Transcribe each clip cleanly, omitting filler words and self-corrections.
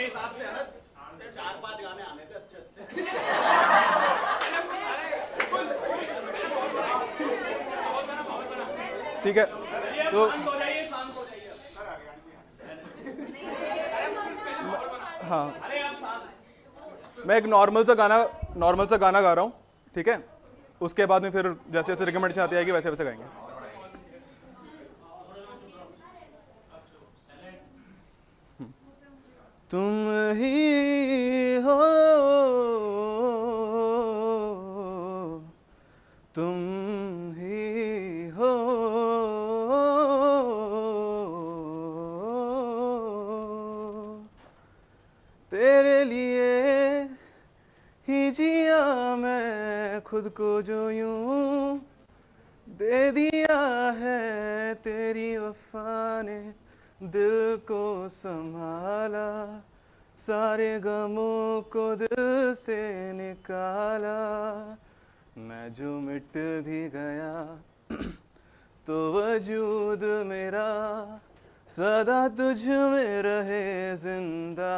हिसाब से है ना 4-5 गाने आने थे अच्छे अच्छे। ठीक है तो हाँ, मैं एक नॉर्मल सा गाना गा रहा हूँ, ठीक है? उसके बाद में फिर जैसे जैसे रिकमेंडेशन आती आएगी वैसे वैसे गाएंगे। तुम ही हो, तुम ही हो, तेरे लिए ही जिया मैं खुद को जो यूं दे दिया है, तेरी वफा ने दिल को संभाला, सारे गमों को दिल से निकाला। मैं जो मिट भी गया तो वजूद मेरा सदा तुझ में रहे जिंदा,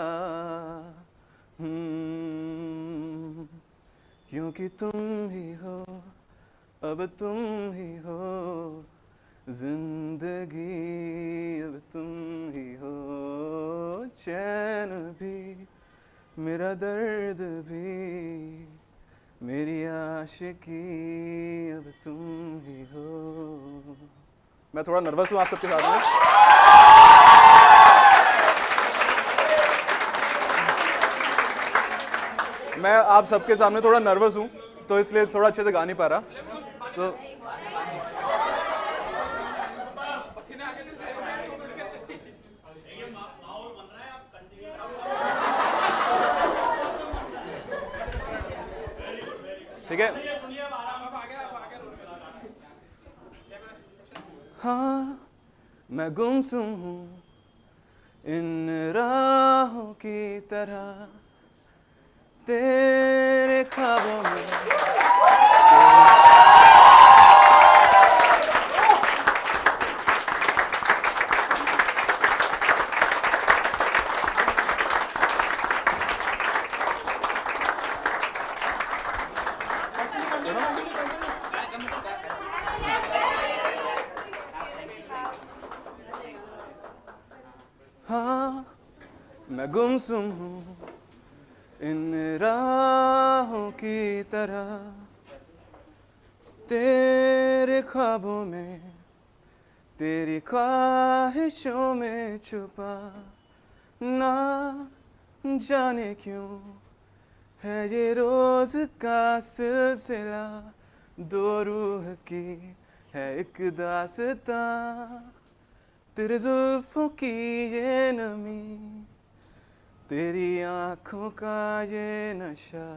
क्योंकि तुम ही हो, अब तुम ही हो जिंदगी, अब तुम ही हो चैन भी, मेरा दर्द भी, मेरी आशिकी, अब तुम ही हो। मैं थोड़ा नर्वस हूँ आप सबके साथ में। मैं आप सबके सामने थोड़ा नर्वस हूँ तो इसलिए थोड़ा अच्छे से गा नहीं पा रहा, तो ठीक है। हाँ मैं गुमसुम हूँ इन राहों की तरह, तेरे ख्वाबों में हाँ मैं गुमसुम हूँ इन राहों की तरह, तेरे ख्वाबों में, तेरी ख्वाहिशों में छुपा, ना जाने क्यों है ये रोज का सिलसिला, दो रूह की है एक दास्तां, तेरे जुल्फों की ये नमी, तेरी आँखों का ये नशा,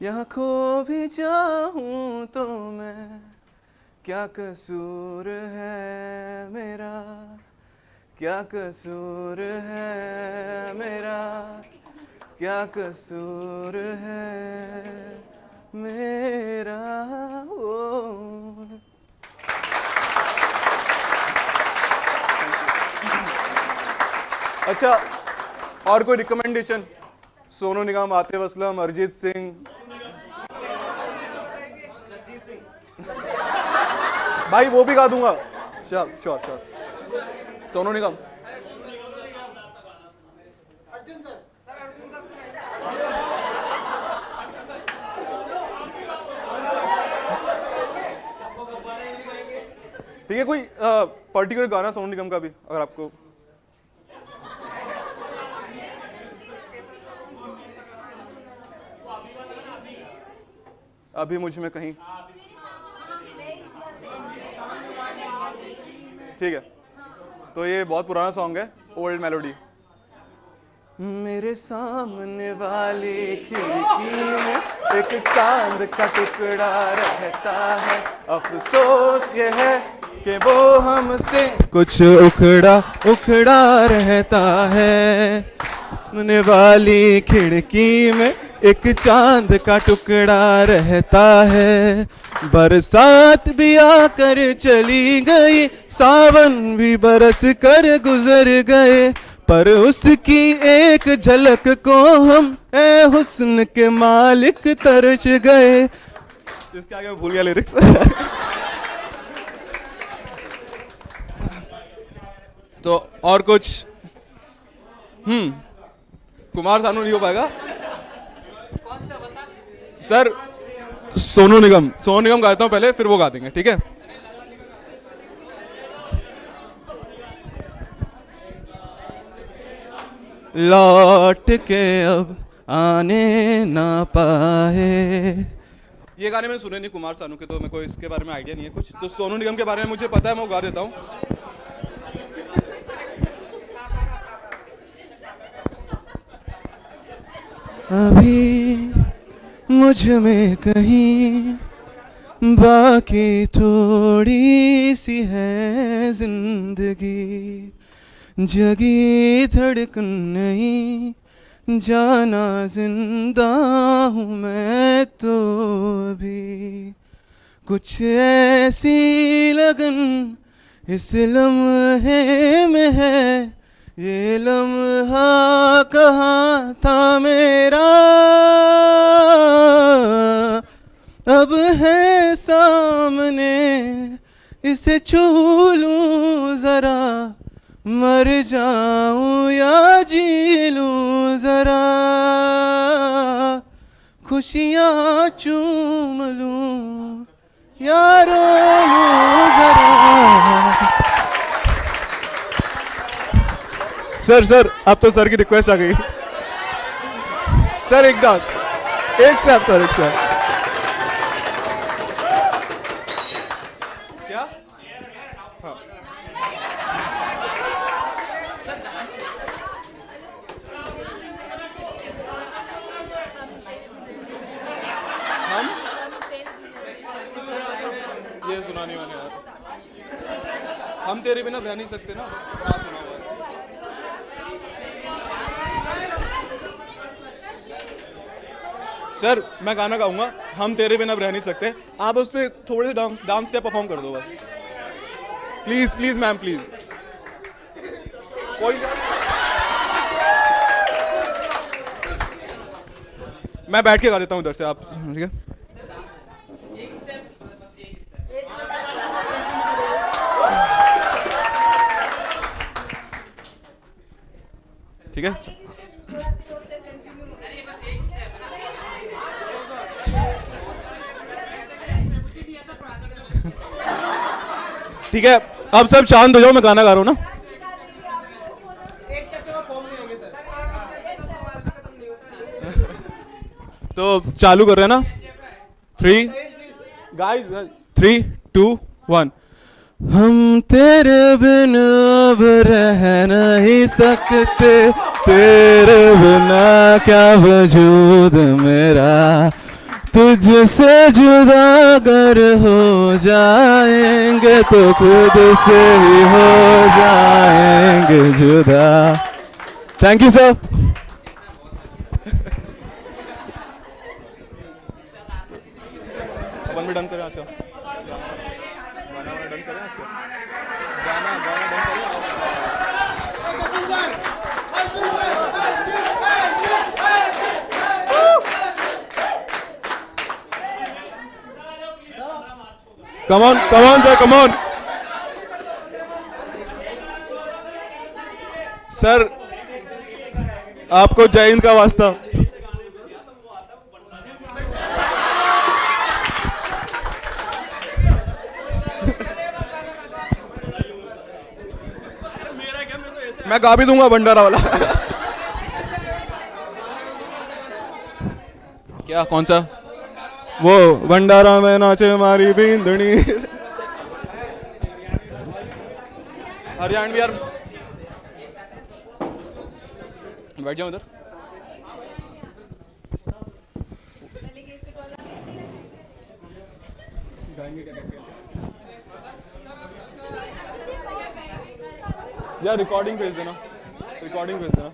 यहाँ खो भी जाऊँ तो मैं, क्या कसूर है मेरा, क्या कसूर है मेरा, क्या कसूर है मेरा। ओ अच्छा, और कोई रिकमेंडेशन? सोनू निगम, आतिफ असलम, अरिजीत सिंह, भाई वो भी गा दूंगा। Sure sure sure. Sonu Nigam, ठीक है। कोई पर्टिकुलर गाना सोनू निगम का भी अगर आपको? अभी मुझ में कहीं, ठीक है। तो ये बहुत पुराना सॉन्ग है, ओल्ड मेलोडी। मेरे सामने वाली खिड़की में एक चांद का टुकड़ा रहता है, अफसोस ये है कि वो हमसे कुछ उखड़ा उखड़ा रहता है। सामने वाली खिड़की में एक चांद का टुकड़ा रहता है, बरसात भी आकर चली गई, सावन भी बरस कर गुजर गए, पर उसकी एक झलक को हम ए हुस्न के मालिक तरस गए। इसके आगे मैं भूल गया लिरिक्स। तो और कुछ कुमार सानू नहीं हो पाएगा सर। सोनू निगम गाता हूँ पहले, फिर वो गा देंगे, ठीक है? लौट के अब आने ना पाए। ये गाने मैंने सुने नहीं कुमार सानू के, तो मेरे को इसके बारे में आइडिया नहीं है कुछ। तो सोनू निगम के बारे में मुझे पता है, मैं वो गा देता हूँ। अभी मुझ में कहीं बाकी थोड़ी सी है जिंदगी, जगी धड़कन नहीं, जाना जिंदा हूँ मैं तो अभी। कुछ ऐसी लगन इस लम्हे में है, ये लम्हा कहाँ था मेरा, अब है सामने, इसे छू लूं जरा, मर जाऊं या जी लूं जरा, खुशियाँ चूम लूं या रो लूं जरा। सर अब तो सर की रिक्वेस्ट आ गई। सर एक डांस, एक स्टेप सर, एक स्टेप। क्या? हाँ। हम ये सुना नहीं मैंने यार। हम तेरे बिना रह नहीं सकते ना, हाँ सुना हुआ है। सर मैं गाना गाऊंगा, हम तेरे बिना रह नहीं सकते, आप उस पर थोड़े से डांस स्टेप परफॉर्म कर दो बस, प्लीज प्लीज मैम प्लीज। कोई मैं बैठ के गा देता हूँ उधर से, आप ठीक है? ठीक है ठीक है, अब सब शांत हो जाओ, मैं गाना गा रहा हूँ ना। तो चालू कर रहे हैं ना, 3 गाइस 3 2 1। हम तेरे बिन अब रह नहीं सकते, तेरे बिना क्या वजूद मेरा, तुझसे जुदा अगर हो जाएंगे तो खुद से ही हो जाएंगे जुदा। Thank you sir. अपन भी डन करें आज का गाना, डन करें आज का गाना डन करें। Come on, sir, come on. Sir आपको जय हिंद का वास्ता। मैं गा भी दूंगा भंडारा वाला। क्या कौन सा? वो भंडारा में नाचे मारी बींदनी। हरियाणवी यार, बैठ जाओ उधर। यार रिकॉर्डिंग भेज देना, रिकॉर्डिंग भेज देना।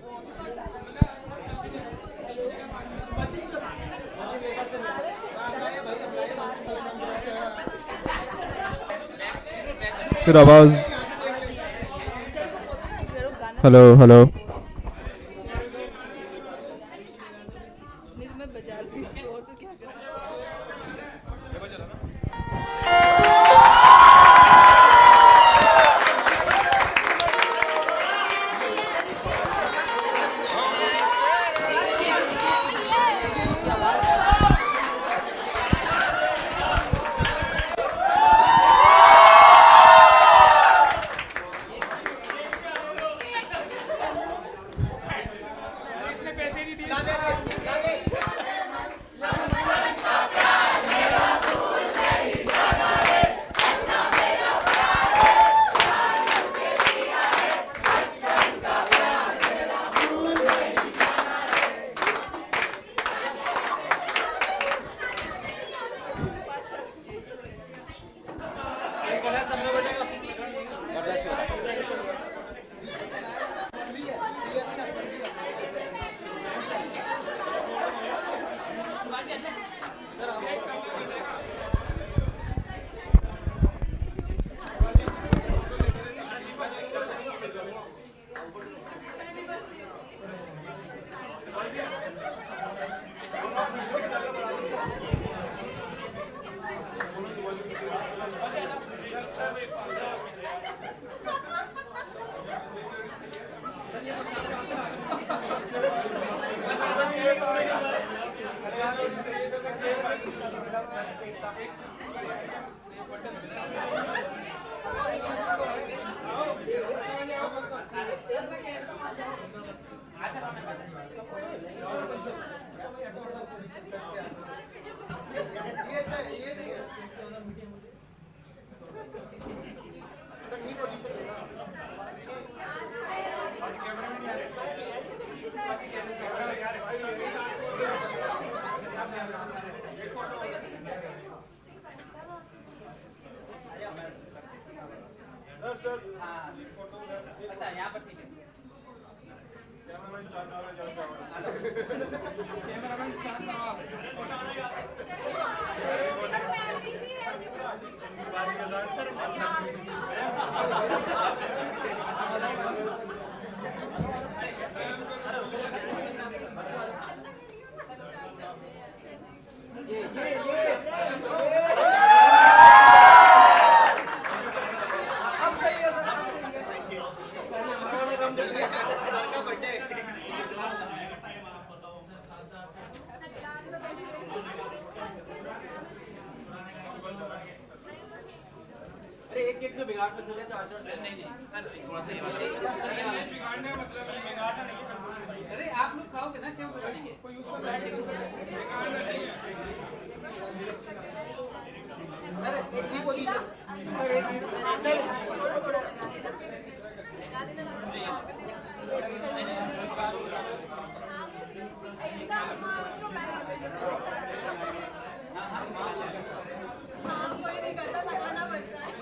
फिर आवाज हेलो हेलो अच्छा यहाँ पर ठीक है। अरे एक केक तो बिगाड़ सकते थे, चार चार नहीं सर थोड़ा सा बिगाड़ने मतलब बिगाड़ना नहीं। अरे आप लोग खाओगे ना, क्यों बिगाड़ेंगे? कोई उसको बिगाड़ना नहीं है सर। एक पोजीशन सर, एक थोड़ा लगा देना कोई नहीं करता, लगाना पड़ता है।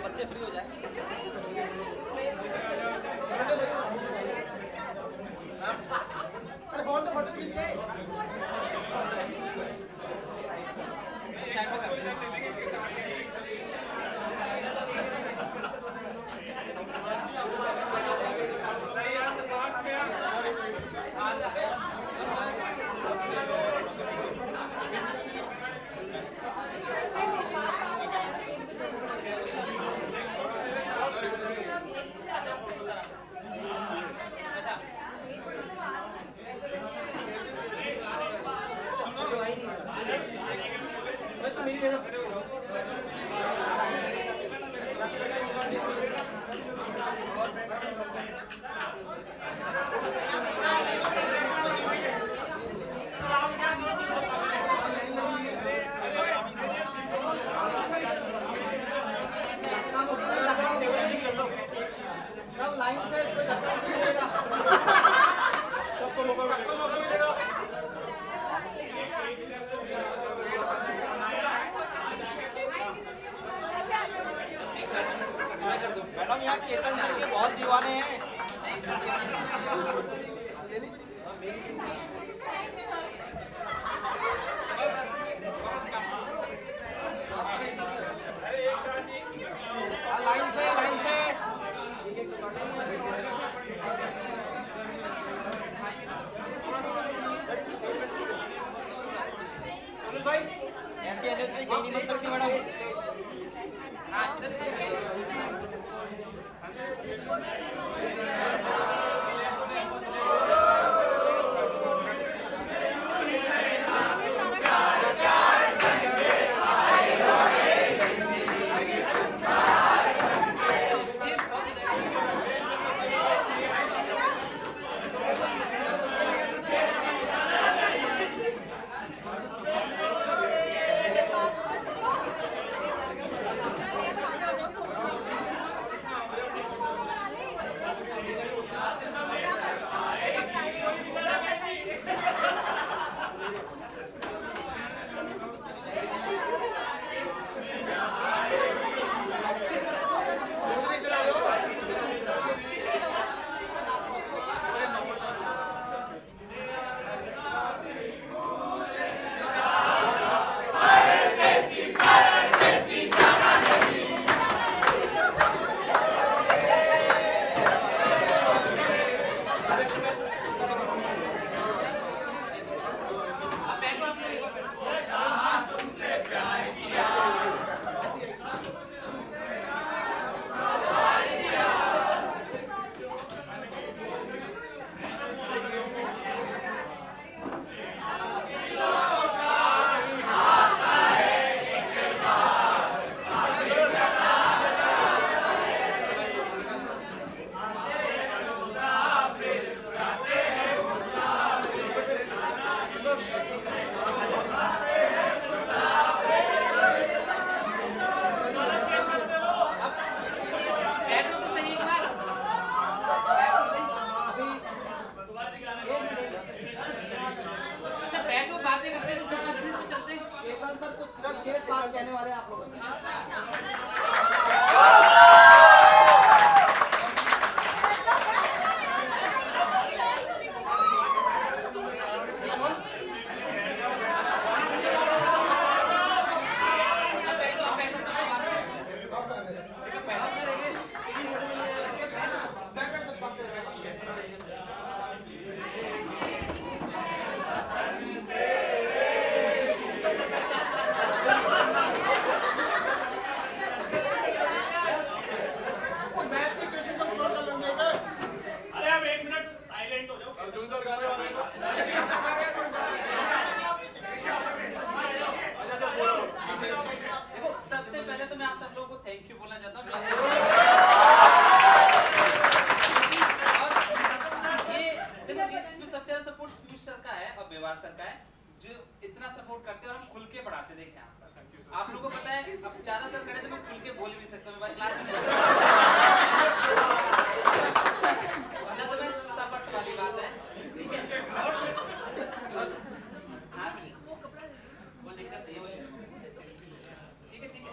बच्चे फ्री हो जाए। मैडम यहाँ केतन सर के बहुत दीवाने हैं। लाइन से कहने वाले आप लोगों से आप लोगों को पता है अब ज्यादा सर खड़े तो मैं खुल के बोल भी नहीं सकता, मैं बस क्लास में वरना तो मैं सपट वाली बात है, ठीक है। और हाँ वो दिक्कत नहीं है, ठीक है ठीक है।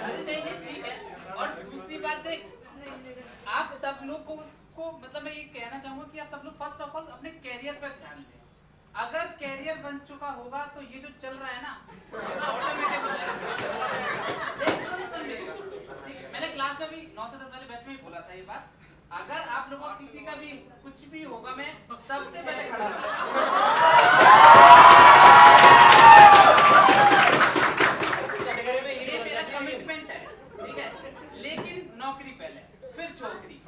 अरे नहीं ठीक है। और दूसरी बात देख, आप सब लोग को मतलब मैं ये कहना चाहूंगा कि आप सब लोग फर्स्ट ऑफ ऑल अपने कैरियर पर ध्यान दें। अगर कैरियर बन चुका होगा तो ये जो चल रहा है ना ऑटोमेटिक हो जाएगा। मैंने क्लास में भी 9 से 10 वाले बैच में ही बोला था ये बात, अगर आप लोगों को किसी का भी कुछ भी होगा मैं सबसे पहले खड़ा रहूंगा। ये मेरा कमिटमेंट है, ठीक है। लेकिन नौकरी पहले फिर छोकरी।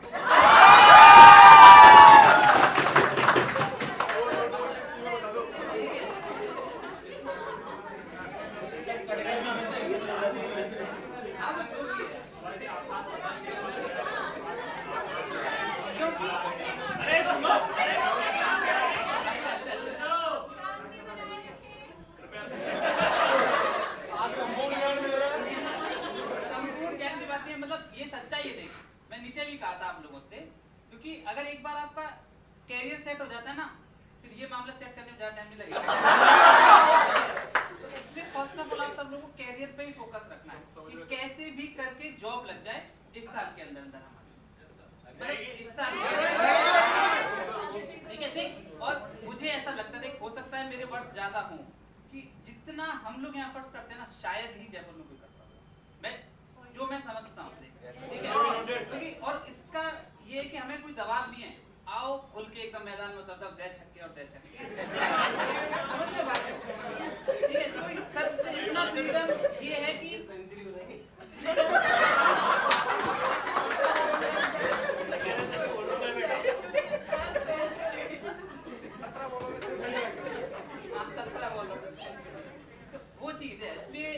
अगर एक बार आपका कैरियर सेट हो जाता है ना, फिर ये मामला सेट करने में ज्यादा टाइम नहीं लगेगा। इसलिए फर्स्ट ऑफ ऑल आप सब लोगों को कैरियर पे ही फोकस रखना है कि कैसे भी करके जॉब लग जाए इस साल के अंदर अंदर हमारे, इस साल, ठीक है। देख, और मुझे ऐसा लगता है, देख हो सकता है मेरे वर्ड्स ज्यादा हों कि जितना हम लोग यहाँ एफर्ट्स करते हैं ना शायद ही जयपुर में कोई करता हो, मैं जो मैं समझता हूँ, ठीक है। और इसका ये है कि हमें कोई दबाव नहीं है आओ खुल के एकदम मैदान में उतर दो, दे छक्के और दे छक्के। समझ लो बात, ठीक है? तो सबसे इतना फ्रीडम ये है कि सेंचुरी हो जाएगी। वो चीज है, इसलिए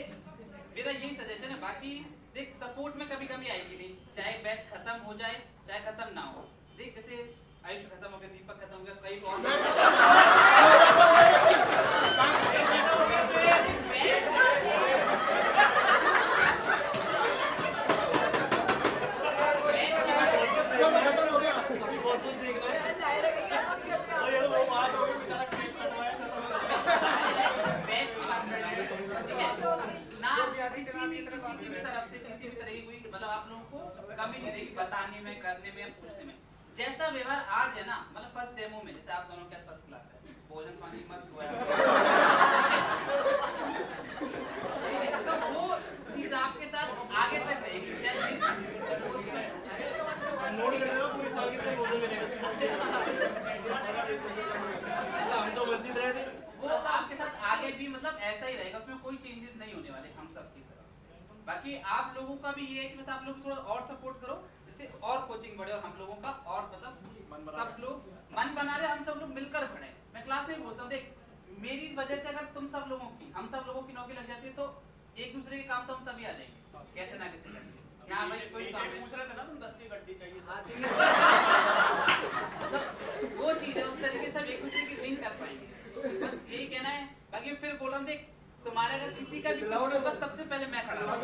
मेरा यही सजेशन है। बाकी देख सपोर्ट में कभी कमी आएगी नहीं, चाहे बैच खत्म हो जाए चाहे खत्म ना हो। देख जैसे आयुष खत्म हो गया, दीपक खत्म हो गया, कई और कमी नहीं देगी बताने में, करने में, पूछने में। जैसा व्यवहार आज है ना, मतलब फर्स्ट डेमो में जैसे आप दोनों के फर्स्ट क्लास है, भोजन पानी मस्त हुआ है, तो वो चीज आपके साथ आगे तक रहेगी। नोट कर लेना पूरी साल कितने भोजन मिलेगा। हम तो वंचित रहे थे। वो आपके साथ आगे भी मतलब ऐसा ही रहेगा, उसमें कोई चेंजेस नहीं होने वाले हम सब की तरफ से। बाकी आप लोगों का भी ये है कि बस आप लोग थोड़ा और सपोर्ट करो, जिससे और कोचिंग बढ़े और हम लोगों का और मतलब सब लोग मन बना रहे, हम सब लोग मिलकर बढ़े। मैं क्लास में बोलता हूँ, देख मेरी वजह से अगर तुम सब लोगों की, हम सब लोगों की नौकरी लग जाती है तो एक दूसरे के काम तो हम सभी आ जाएंगे, कैसे ना कैसे करके। यहाँ भाई कोई काम है, पूछ रहे थे ना तुम 10 की गड्डी चाहिए। वो चीज है, उस तरीके से एक दूसरे की लिंक कर पाएंगे, बस यही कहना है। बाकी फिर बोल रहा हूँ, देख तुम्हारे अगर किसी का भी बस सबसे पहले मैं खड़ा हूँ।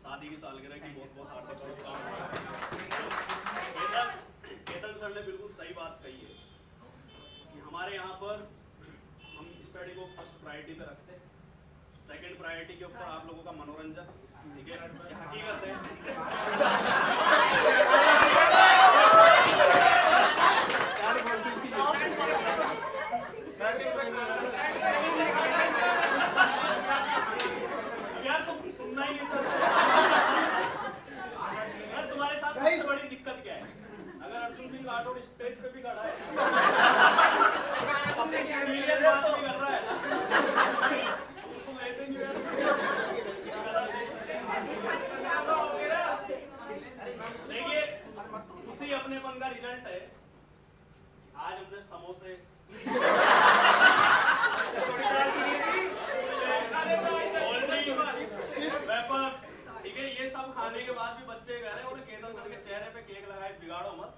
शादी की सालगिरह की बहुत बहुत हार्दिक शुभकामनाएं। केतन सर ने बिल्कुल सही बात कही है कि हमारे यहाँ पर हम स्टडी को फर्स्ट प्रायोरिटी पे रखते हैं, सेकंड प्रायोरिटी के ऊपर आप लोगों का मनोरंजन, ठीक है, ये हकीकत है। यार तुम सुनना ही नहीं चाहते। तुम्हारे साथ सबसे बड़ी दिक्कत क्या है? अगर अर्जुन सिंह राठौड़ स्टेज पे भी खड़ा है, सबसे सीरियस बात भी कर रहा है, उसको लेते नहीं यार। देखिए उसी अपनेपन का रिजल्ट है। आज हमने समोसे ठीक है, ये सब खाने के बाद भी बच्चे कह रहे हैं उन्हें केतन सर के चेहरे पे केक लगाए, बिगाड़ो मत।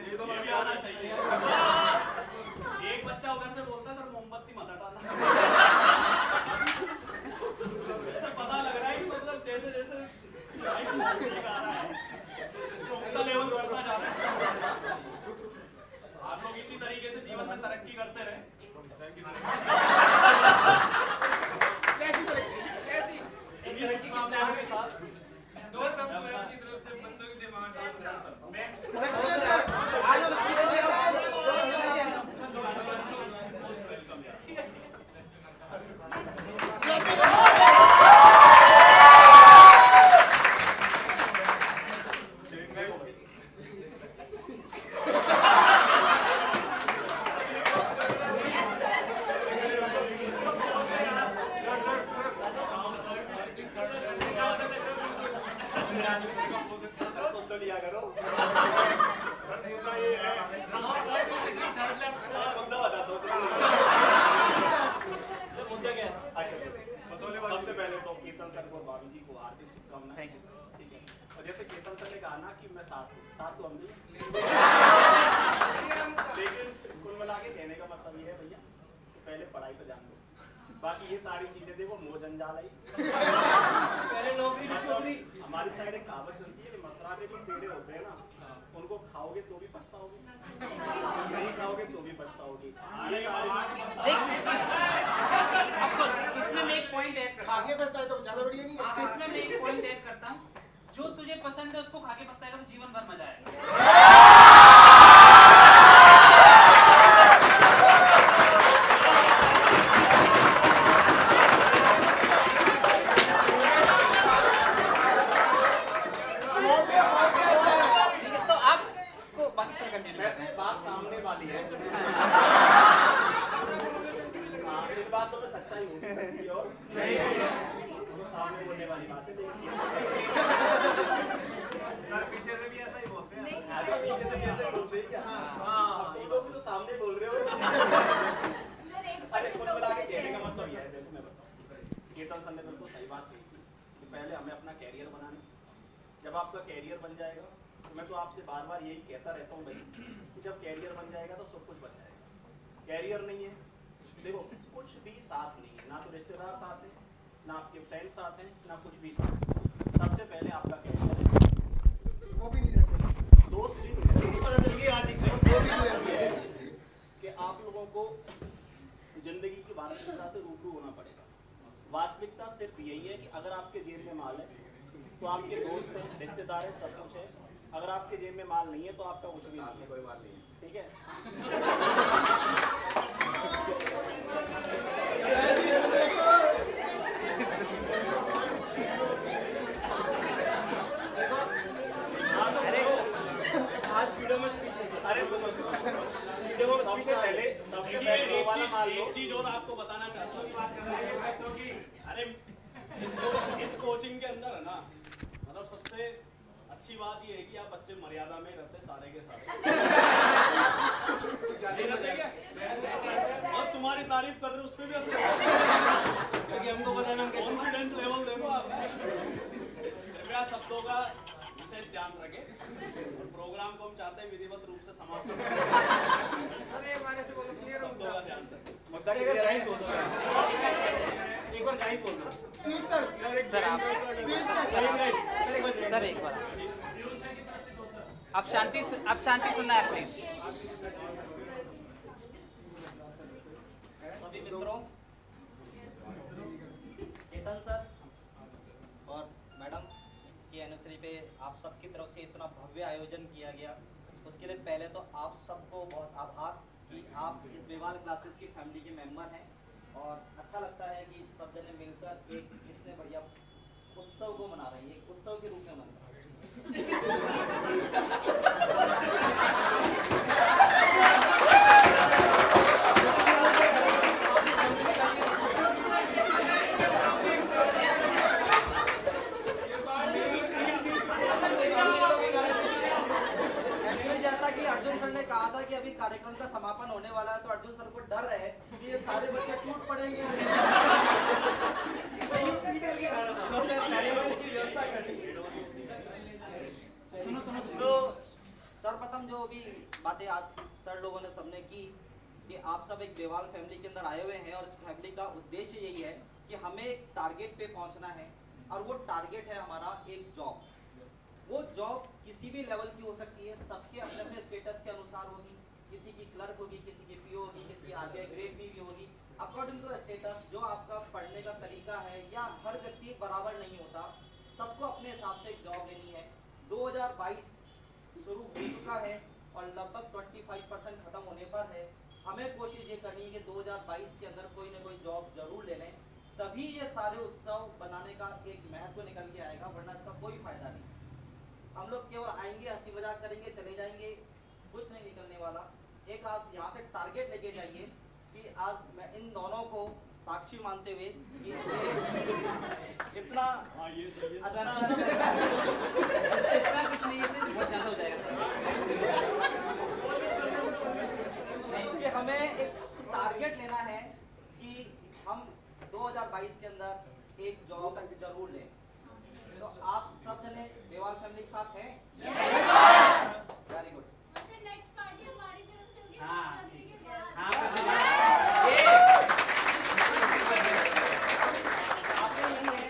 ये तो भी आना चाहिए। एक बच्चा उधर से बोलता है सर मोमबत्ती मत हटाना। इससे पता लग रहा है कि मतलब जैसे जैसे आ रहा है तो उनका लेवल बढ़ता जा रहा है। आप लोग इसी तरीके से जीवन में तरक्की करते रहे। Thank you sir. दो सब की तरफ से बंदों की डिमांड है। सबसे पहले तो केतन सर को और भाभी जी को हार्दिक शुभकामनाएं। ठीक है, और जैसे केतन सर ने कहा ना कि मैं साथ तो हम भी, लेकिन कुल मिला के कहने का मतलब ये है भैया पहले पढ़ाई पे ध्यान दो, बाकी ये सारी चीजें देखो मोह जंजाल है, पहले नौकरी खाओगे तो भी पछताओगे, नहीं खाओगे तो भी पछताओगे। इसमें मैं एक पॉइंट ऐड करता हूँ। आगे बचता है तो ज्यादा बढ़िया नहीं है। इसमें मैं एक पॉइंट ऐड करता हूँ, जो तुझे पसंद है उसको खा के पछताएगा तो जीवन भर मजा आएगा। तो आपको बाकी सब कंटिन्यू वैसे बात सामने वाली है। हाँ, इस बात तो मैं सच्चाई हो सकती है और नहीं तो सामने बोलने वाली बात है। पीछे से भी ऐसा ही बोलते हैं। पीछे से भी ऐसा ही बोलते हैं क्या? हाँ, ये लोग तो सामने बोल रहे हो। अरे कुल मिला के कहने का मतलब ये है, देखो मैं बताऊँ, केतन सर ने बिल्कुल सही बात कही थी कि पहले हमें अपना कैरियर बनाना। जब आपका कैरियर बन जाएगा, तो मैं तो आपसे बार बार यही कहता रहता हूँ भाई कि जब कैरियर बन जाएगा तो सब कुछ बन जाएगा। कैरियर नहीं है, देखो कुछ भी साथ नहीं है, ना तो रिश्तेदार साथ हैं, ना आपके फ्रेंड्स साथ हैं, ना कुछ भी साथ है। सबसे पहले आपका कैरियर है, वो भी नहीं रहते। दोस्त भी नहीं रहते। पता चल गई आज कि आप लोगों को जिंदगी की वास्तविकता से रूबरू होना पड़ेगा। वास्तविकता सिर्फ यही है कि अगर आपके जेब में माल है तो आपके दोस्त हैं, रिश्तेदार हैं, सब कुछ है। अगर आपके जेब में माल नहीं है तो आपका कुछ भी नहीं है, कोई बात नहीं है, ठीक है। आज वीडियो में स्पीच है। अरे सुनो वीडियो में सबसे पहले वो वाला मान लो। एक चीज और आपको बताना चाहता हूँ, अरे इस कोचिंग के अंदर है ना, मतलब सबसे अच्छी बात ये है कि आप बच्चे मर्यादा में रहते सारे के सारे। नहीं रहते क्या? और तुम्हारी तारीफ कर रहे हो उस पर भी असर, क्योंकि हमको पता है कॉन्फिडेंस लेवल देखो आप। कृपया शब्दों का विशेष ध्यान रखें और प्रोग्राम को हम चाहते हैं विधिवत रूप से समाप्त करें। शब्दों का ध्यान रखें। मुद्दा एक बार गाइस बोल दो। सर एक बार आप शांति सुनना है प्लीज। सभी मित्रों, केतन सर और मैडम की एनिवर्सरी पे आप सबकी तरफ से इतना भव्य आयोजन किया गया, उसके लिए पहले तो आप सबको बहुत आभार कि आप इस बेवाल क्लासेस की फैमिली के मेंबर हैं। और अच्छा लगता है कि सब जने मिलकर एक इतने बढ़िया उत्सव को मना रहे हैं, एक उत्सव के रूप में मना रहे हैं। जैसा कि अर्जुन सर ने कहा था कि अभी कार्यक्रम का समापन होने वाला है, तो अर्जुन सर को डर है कि ये सारे बच्चे टूट पड़ेंगे। तो सर्वप्रथम जो अभी बातें आज सर लोगों ने सबने की कि आप सब एक देवाल फैमिली के अंदर आए हुए हैं और इस फैमिली का उद्देश्य यही है कि हमें एक टारगेट पे पहुंचना है, और वो टारगेट है हमारा एक जॉब। वो जॉब किसी भी लेवल की हो सकती है, सबके अपने अपने स्टेटस के अनुसार होगी। किसी की क्लर्क होगी, किसी की पीओ होगी, किसी की आरबीआई ग्रेड बी भी होगी, अकॉर्डिंग टू स्टेटस। जो आपका पढ़ने का तरीका है, या हर व्यक्ति बराबर नहीं होता, सबको अपने हिसाब से एक जॉब लेनी है। 2022 शुरू हो चुका है और लगभग 25% खत्म होने पर है। हमें कोशिश ये करनी है कि 2022 के अंदर कोई ना कोई जॉब जरूर ले लें, तभी ये सारे उत्सव बनाने का एक महत्व निकल के आएगा, वरना इसका कोई फायदा नहीं। हम लोग केवल आएंगे, हंसी मजाक करेंगे, चले जाएंगे, कुछ नहीं निकलने वाला। एक आज यहाँ से टारगेट लेके जाइए कि आज मैं इन दोनों को साक्षी मानते हुए कि इतना इतना कुछ नहीं है, बहुत ज्यादा हो जाएगा। कि हमें एक टारगेट लेना है कि हम 2022 के अंदर एक जॉब जरूर लें। तो आप सब जने बेवाल फैमिली के साथ हैं? Very good. आपने यही है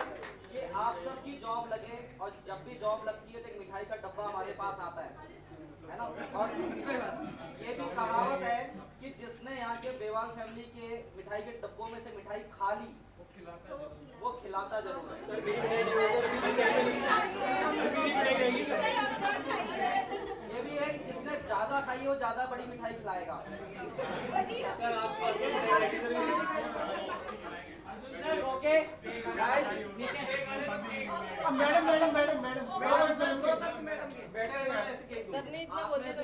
कि आप सबकी जॉब लगे, और जब भी जॉब लगती है तो एक मिठाई का डब्बा हमारे पास आता है ना? नहीं वो ज्यादा बड़ी मिठाई खिलाएगा। ओके गाइस, ठीक है। Madam madam madam madam sir ने इतना बोलते तो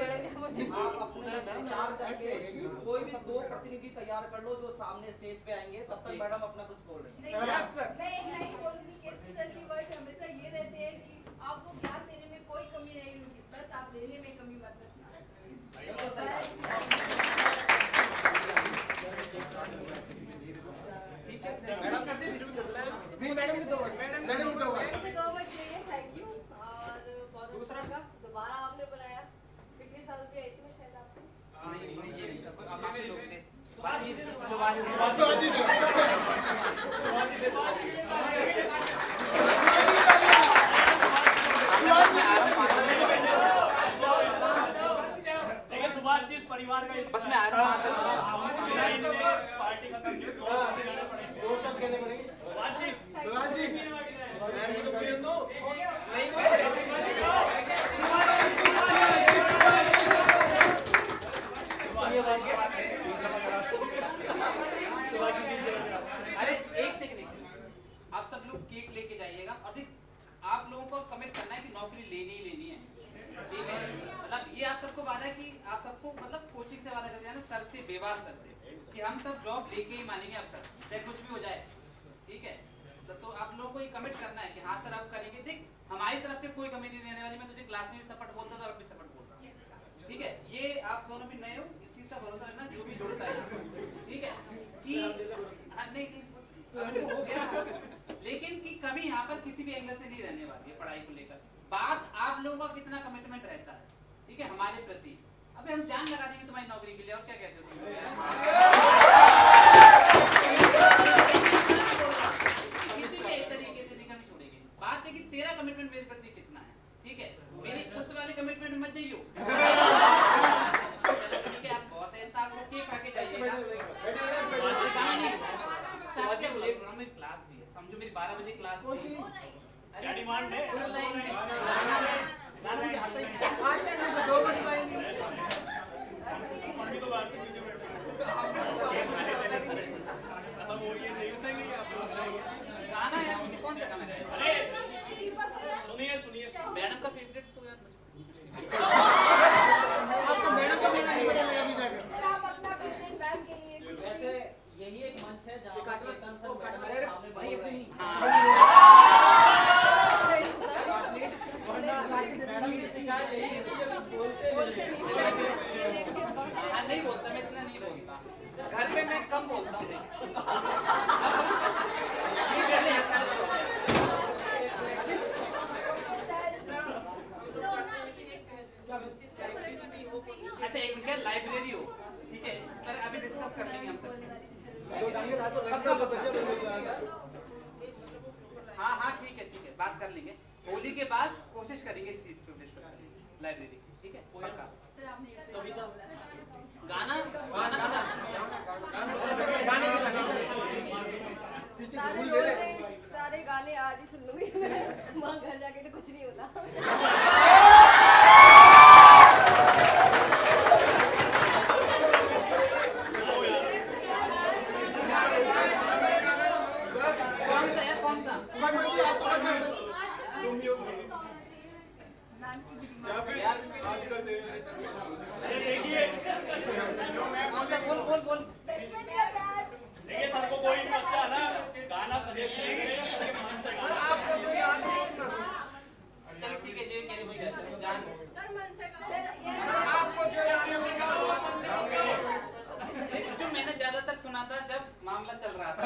आप अपने विचार करके कोई भी 2 प्रतिनिधि तैयार कर लो जो सामने स्टेज पे आएंगे। तब तक मैडम अपना कुछ बोल रही हैं। मैं एक लाइन बोलूंगी कि सर की वर्ड हमेशा ये रहते हैं कि आपको ज्ञान देने में कोई कमी नहीं होगी, बस आप लेने में कमी मत रखना। ठीक है मैडम करते हैं नहीं मैडम की 2 वर्ड मैडम की 2 वर्ड थैंक यू। और बहुत अच्छा लगा दोबारा आपने बनाया, पिछले साल भी आई थी मैं शायद आपको। ये नहीं था, आप आगे लोग थे। सुभाष जी देखिए सुभाष जी इस परिवार का बस मैं आ रहा हूँ। पार्टी खत्म नहीं, 2 शब्द कहने पड़ेंगे। सुभाष जी मैम को तो बोलिए तो अरे एक सेकंड आप सब लोग केक लेके जाइएगा और देख आप लोगों को कमिट करना है कि नौकरी लेनी ही लेनी है, ठीक है। मतलब ये आप सबको वादा है कि आप सबको मतलब कोचिंग से वादा कर दिया ना सर से, बेवाल सर से, कि हम सब जॉब लेके ही मानेंगे आप सर, चाहे कुछ भी हो जाए, ठीक है। तो आप लोगों को ये कमिट करना है कि हाँ सर आप करेंगे। देख हमारी तरफ से कोई कमी नहीं रहने वाली, मैं तुझे क्लास में भी सपोर्ट बोलता था और अब भी सपोर्ट बोलता हूँ, ठीक है। ये आप दोनों भी नए हो, इस चीज का भरोसा रखना, जो भी जुड़ता है, ठीक है। कि हाँ नहीं हो गया, लेकिन की कमी यहाँ पर किसी भी एंगल से नहीं रहने वाली है पढ़ाई को लेकर। बात आप लोगों का कितना कमिटमेंट रहता है, ठीक है, हमारे प्रति। अबे हम जान लगा देंगे तुम्हारी नौकरी के लिए, और क्या कहते हो किसी भी तरीके से नहीं कमी छोड़ेंगे। बात है कि तेरा कमिटमेंट मेरे प्रति कितना है, ठीक है। मेरी उस वाले कमिटमेंट मत जाइयो, ठीक है। आप बहुत है, आप लोग केक खा के जाइए। क्लास भी है, समझो मेरी 12 बजे क्लास थी। क्या डिमांड है? 2 लाइन में गाना भी आता ही है। आज तक से 2 वर्ड लाएंगे मम्मी तो बाहर के पीछे बैठे खत्म हो ये नहीं उठेंगे आप लोग। गाना यार मुझे कौन सा गाना है? अरे सुनिए सुनिए मैडम का फेवरेट तो यार आपको मैडम का भी नहीं पता लगा अभी तक। सर आप अपना कंटेंट मैम के लिए कुछ वैसे यही एक मंच है जहाँ पर केतन सर मैडम के सामने बोल रहे हैं। मैडम की शिकायत यही है कि जब बोलते हैं नहीं बोलता, मैं इतना नहीं बोलता। घर पे मैं कम बोलता हूँ। अच्छा एक मिनट, लाइब्रेरी हो, ठीक है, इस पर अभी डिस्कस कर लेंगे हम सब। हाँ हाँ ठीक है, बात कर लेंगे। होली के बाद कोशिश करेंगे इस चीज पे डिस्कस करने, लाइब्रेरी, ठीक है। पक्का सर आपने गाना पीछे से सारे भूल रोज गए सारे गाने आज ही सुन लूंगी वहाँ घर जाके तो कुछ नहीं होता। कौन सा यार, कौन सा? मैम आपको पता है मैम की भी यार अरे देखिए कौन सा? बोल बोल बोल। बचपन का प्यार देखिए सर को कोई भी बच्चा ना गाना सजेस्ट करेगा सर के मन से गाना। आपको जो याद है उसका चल ठीक है, जो कह रहे वही करते हैं। जान सर मन से सर ये आपको जो याद है उसका जो मैंने ज्यादातर सुना था जब मामला चल रहा था।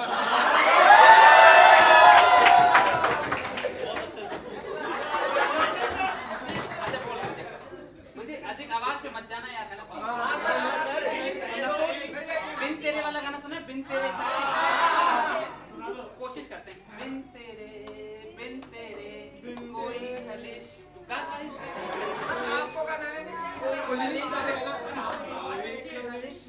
अच्छा बोल सकते हैं। मुझे अधिक आवाज पे मत जाना यार, है ना? बिन तेरे वाला गाना सुना है? बिन तेरे कोशिश करते हैं। बिन तेरे कोई खलिश गा आपको गाना है कोई लिरिक्स गाने का खलिश